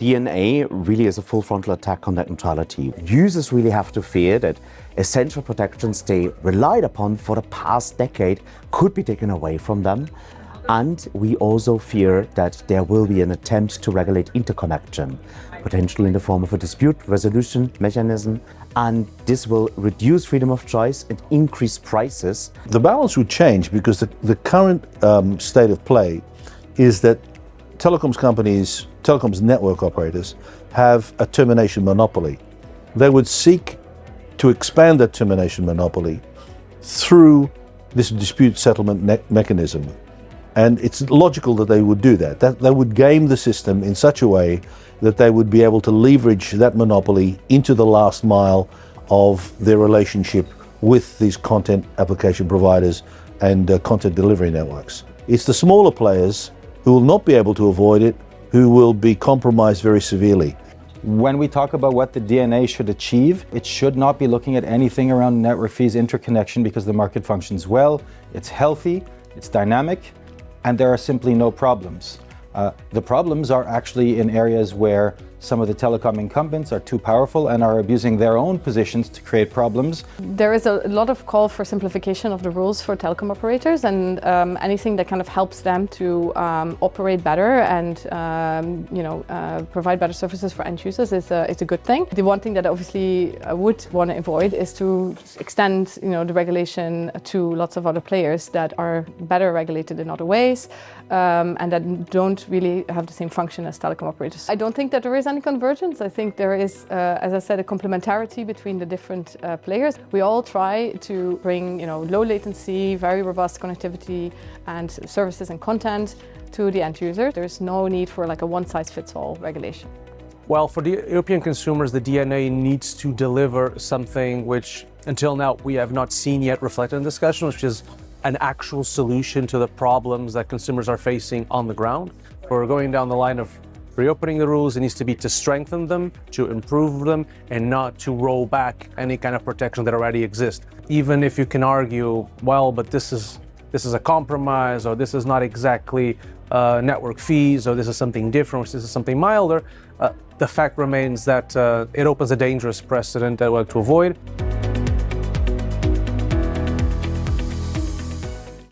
DNA really is a full frontal attack on net neutrality. Users really have to fear that essential protections they relied upon for the past decade could be taken away from them. And we also fear that there will be an attempt to regulate interconnection, potentially in the form of a dispute resolution mechanism. And this will reduce freedom of choice and increase prices. The balance would change because the current state of play is that telecoms network operators have a termination monopoly. They would seek to expand that termination monopoly through this dispute settlement mechanism. And it's logical that they would do that. They would game the system in such a way that they would be able to leverage that monopoly into the last mile of their relationship with these content application providers and content delivery networks. It's the smaller players who will not be able to avoid it, who will be compromised very severely. When we talk about what the DNA should achieve, it should not be looking at anything around network fees, interconnection, because the market functions well, it's healthy, it's dynamic, and there are simply no problems. The problems are actually in areas where some of the telecom incumbents are too powerful and are abusing their own positions to create problems. There is a lot of call for simplification of the rules for telecom operators, and anything that kind of helps them to operate better and provide better services for end users is a good thing. The one thing that obviously I would want to avoid is to extend the regulation to lots of other players that are better regulated in other ways and that don't really have the same function as telecom operators. I don't think that there is any convergence. I think there is, as I said, a complementarity between the different players. We all try to bring, low latency, very robust connectivity and services and content to the end user. There's no need for like a one-size-fits-all regulation. Well, for the European consumers, the DNA needs to deliver something which, until now, we have not seen yet reflected in discussion, which is an actual solution to the problems that consumers are facing on the ground. We're going down the line of reopening the rules. It needs to be to strengthen them, to improve them, and not to roll back any kind of protection that already exists. Even if you can argue, well, but this is a compromise, or this is not exactly network fees, or this is something different, or this is something milder, the fact remains that it opens a dangerous precedent that we have to avoid.